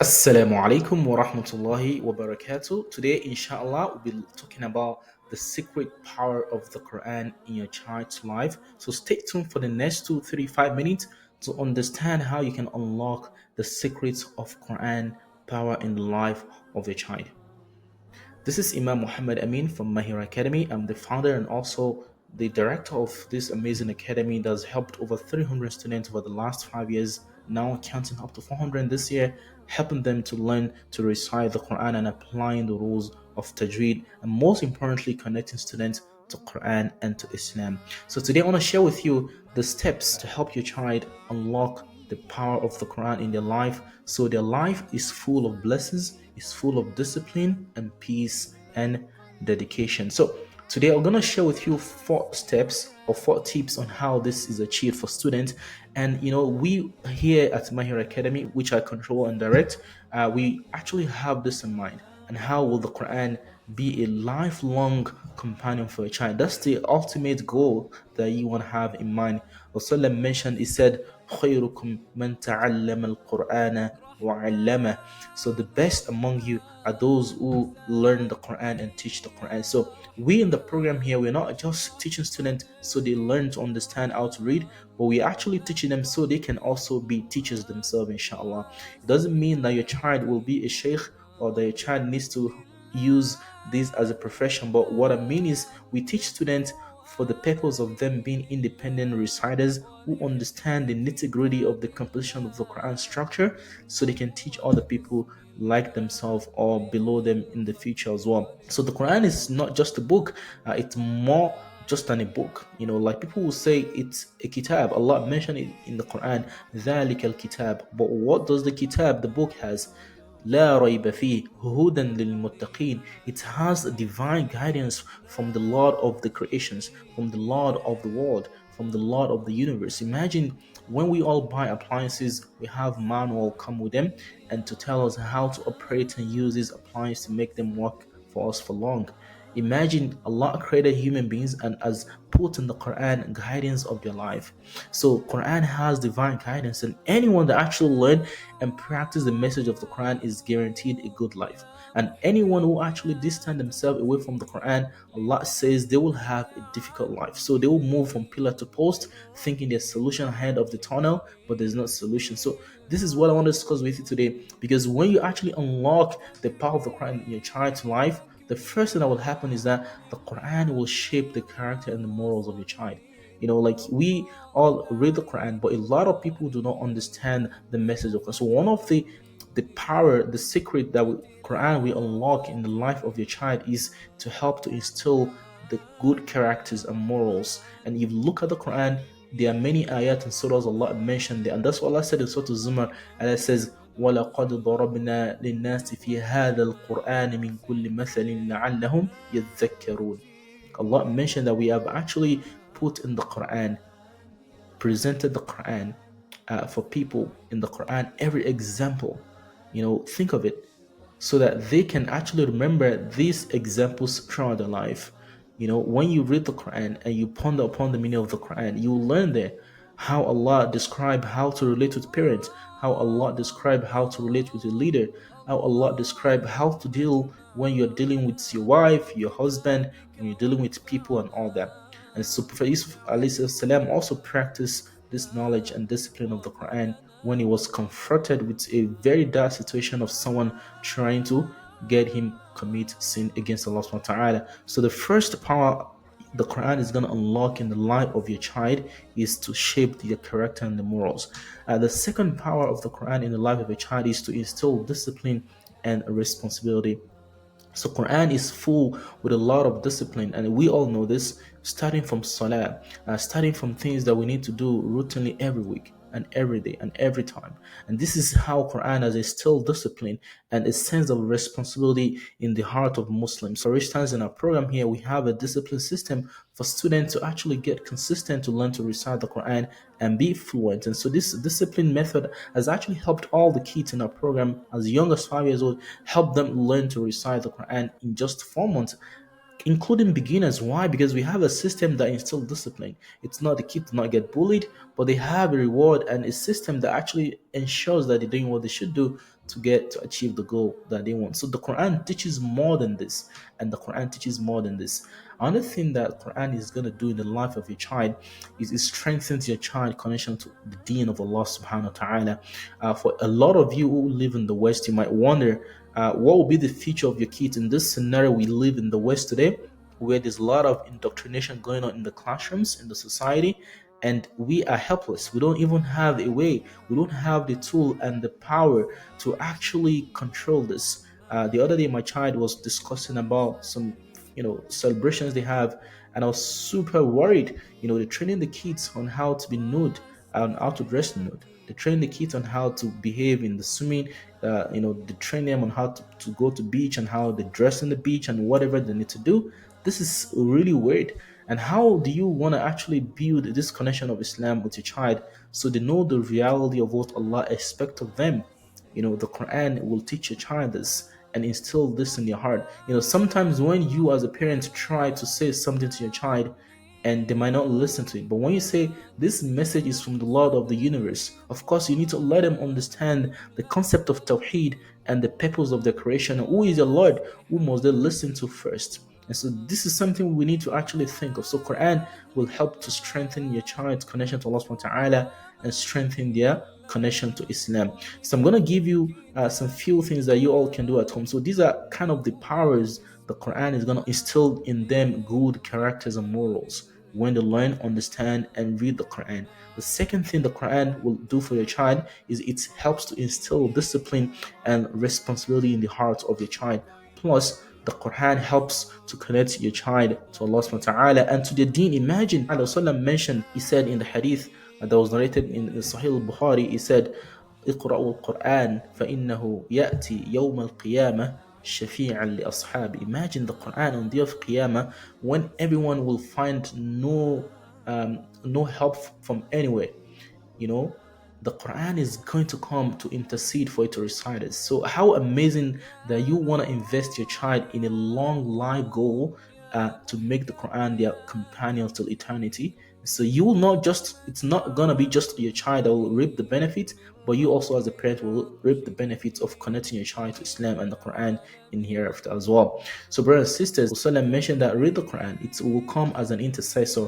Assalamu alaikum wa rahmatullahi wa barakatuh. Today, inshallah, we'll be talking about the secret power of the Quran in your child's life. So stay tuned for the next 2, 3, 5 minutes to understand how you can unlock the secrets of Quran power in the life of your child. This is Imam Muhammad Amin from Mahir Academy. I'm the founder and also the director of this amazing academy that's helped over 300 students over the last 5 years, now counting up to 400 this year, helping them to learn to recite the Quran and applying the rules of Tajweed, and most importantly, connecting students to Quran and to Islam. So today I want to share with you the steps to help your child unlock the power of the Quran in their life so their life is full of blessings, is full of discipline and peace and dedication. So today I'm going to share with you 4 steps or 4 tips on how this is achieved for students. And we here at Mahir Academy, which I control and direct, we actually have this in mind. And how will the Quran be a lifelong companion for a child? That's the ultimate goal that you want to have in mind. Rasulullah mentioned, he said, خيركم من تعلم القرآن وعلمه. So the best among you are those who learn the Quran and teach the Quran. So we in the program here, we're not just teaching students so they learn to understand how to read, but we're actually teaching them so they can also be teachers themselves, inshallah. It doesn't mean that your child will be a sheikh or that your child needs to use this as a profession, but what I mean is we teach students for the purpose of them being independent reciters who understand the nitty-gritty of the composition of the Quran structure so they can teach other people like themselves or below them in the future as well. So the Quran is not just a book, it's more just than a book. Like people will say it's a kitab. Allah mentioned it in the Quran, ذَلِكَ الْكِتَاب. But what does the kitab, the book, has? لا ريب فيه هدى للمتقين. It has a divine guidance from the Lord of the creations, from the Lord of the world, from the Lord of the universe. Imagine when we all buy appliances, we have manual come with them and to tell us how to operate and use these appliances to make them work for us for long. Imagine Allah created human beings and has put in the Quran guidance of their life. So Quran has divine guidance, and anyone that actually learn and practice the message of the Quran is guaranteed a good life. And anyone who actually distance themselves away from the Quran, Allah says they will have a difficult life. So they will move from pillar to post, thinking there's solution ahead of the tunnel, but there's no solution. So this is what I want to discuss with you today, because when you actually unlock the power of the Quran in your child's life, the first thing that will happen is that the Quran will shape the character and the morals of your child. Like we all read the Quran, but a lot of people do not understand the message of Quran. So one of the power, the secret that Quran will unlock in the life of your child is to help to instill the good characters and morals. And if you look at the Quran, there are many ayat and surahs Allah mentioned there, and that's what Allah said in Surah Zumar. And it says, وَلَقَدْ ضَرَبْنَا لِلنَّاسِ فِي هَذَا الْقُرْآنِ مِنْ كُلِّ مَثَلٍ لَعَلَّهُمْ يَذَّكَّرُونَ. Allah mentioned that we have actually put in the Quran, presented the Quran for people in the Quran, every example. Think of it so that they can actually remember these examples throughout their life. When you read the Quran and you ponder upon the meaning of the Quran, you will learn there how Allah described how to relate with parents, how Allah described how to relate with a leader, how Allah described how to deal when you're dealing with your wife, your husband, when you're dealing with people and all that. And so Prophet Yusuf alayhi salam also practiced this knowledge and discipline of the Quran when he was confronted with a very dire situation of someone trying to get him commit sin against Allah subhanahu wa ta'ala. So the first power the Quran is going to unlock in the life of your child is to shape their character and the morals. The second power of the Quran in the life of a child is to instill discipline and responsibility. So Quran is full with a lot of discipline, and we all know this, starting from Salah, starting from things that we need to do routinely every week and every day and every time. And this is how Quran has instilled discipline and a sense of responsibility in the heart of Muslims. For instance, in our program here, we have a discipline system for students to actually get consistent to learn to recite the Quran and be fluent. And so this discipline method has actually helped all the kids in our program as young as 5 years old, help them learn to recite the Quran in just 4 months, including beginners. Why? Because we have a system that instills discipline. It's not the kid to not get bullied, but they have a reward and a system that actually ensures that they're doing what they should do to get to achieve the goal that they want. So the Quran teaches more than this, and the Quran teaches more than this. Another thing that Quran is going to do in the life of your child is it strengthens your child connection to the deen of Allah subhanahu wa ta'ala. For a lot of you who live in the West, you might wonder what will be the future of your kids in this scenario we live in the West today, where there's a lot of indoctrination going on in the classrooms, in the society, and we are helpless. We don't even have a way, we don't have the tool and the power to actually control this. The other day, my child was discussing about some, celebrations they have, and I was super worried. They're training the kids on how to be nude and how to dress nude. They train the kids on how to behave in the swimming. They train them on how to go to beach and how they dress in the beach and whatever they need to do. This is really weird. And how do you want to actually build this connection of Islam with your child so they know the reality of what Allah expects of them? The Quran will teach your child this and instill this in your heart. Sometimes when you as a parent try to say something to your child and they might not listen to it, but when you say this message is from the Lord of the universe, of course you need to let them understand the concept of Tawheed and the purpose of the creation. Who is your Lord? Who must they listen to first? And so this is something we need to actually think of. So Quran will help to strengthen your child's connection to Allah subhanahu wa ta'ala and strengthen their connection to Islam. So I'm going to give you some few things that you all can do at home. So these are kind of the powers the Quran is going to instill in them, good characters and morals, when they learn, understand, and read the Quran. The second thing the Quran will do for your child is it helps to instill discipline and responsibility in the heart of your child. Plus, the Quran helps to connect your child to Allah subhanahu wa ta'ala and to the deen. Imagine Allah mentioned, he said in the hadith that was narrated in Sahih al-Bukhari, he said, اقرأوا القرآن فإنه يأتي يوم القيامة شفيعا لأصحابه. Imagine the Quran on the day of Qiyamah, when everyone will find no help from anywhere. you know the Quran is going to come to intercede for it to recite it. So how amazing that you want to invest your child in a long life goal, to make the Quran their companion till eternity. So you will not just, it's not gonna be just your child that will reap the benefit, but you also as a parent will reap the benefits of connecting your child to Islam and the Quran in hereafter as well. So brothers and sisters, Rasulullah mentioned that read the Quran, it will come as an intercessor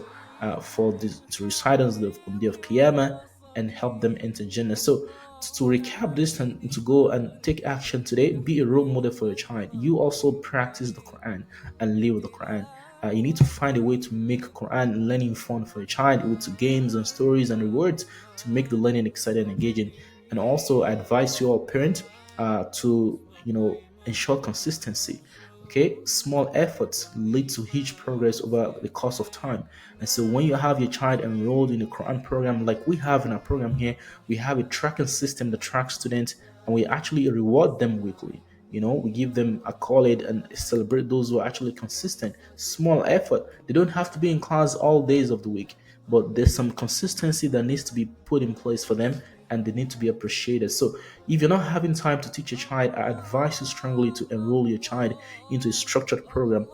for the to recite on the day of Qiyamah and help them enter Jannah. So to recap this and to go and take action today, be a role model for your child. You also practice the Quran and live with the Quran. You need to find a way to make Quran learning fun for your child with games and stories and rewards to make the learning exciting and engaging. And also, I advise your parent to ensure consistency. Okay, small efforts lead to huge progress over the course of time. And so when you have your child enrolled in a Quran program like we have in our program here, we have a tracking system that tracks students, and we actually reward them weekly. We give them accolade and celebrate those who are actually consistent. Small effort. They don't have to be in class all days of the week, but there's some consistency that needs to be put in place for them, and they need to be appreciated. So if you're not having time to teach your child, I advise you strongly to enroll your child into a structured program.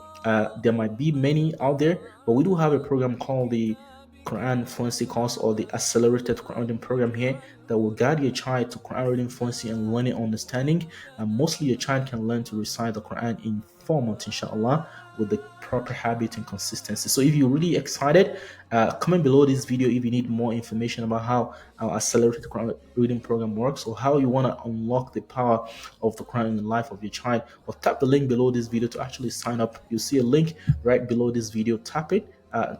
There might be many out there, but we do have a program called the Quran Fluency course, or the Accelerated Quran Reading Program here, that will guide your child to Quran reading fluency and learning understanding. And mostly your child can learn to recite the Quran in 4 months, inshallah, with the proper habit and consistency. So if you're really excited, comment below this video if you need more information about how our Accelerated Quran Reading Program works, or how you want to unlock the power of the Quran in the life of your child. Or tap the link below this video to actually sign up. You'll see a link right below this video. Tap it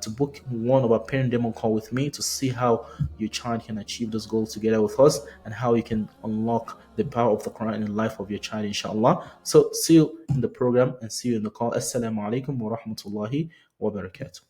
to book one of our parent demo call with me to see how your child can achieve those goals together with us, and how you can unlock the power of the Quran in the life of your child, inshallah. So see you in the program and see you in the call. Assalamu alaikum wa rahmatullahi wa barakatuh.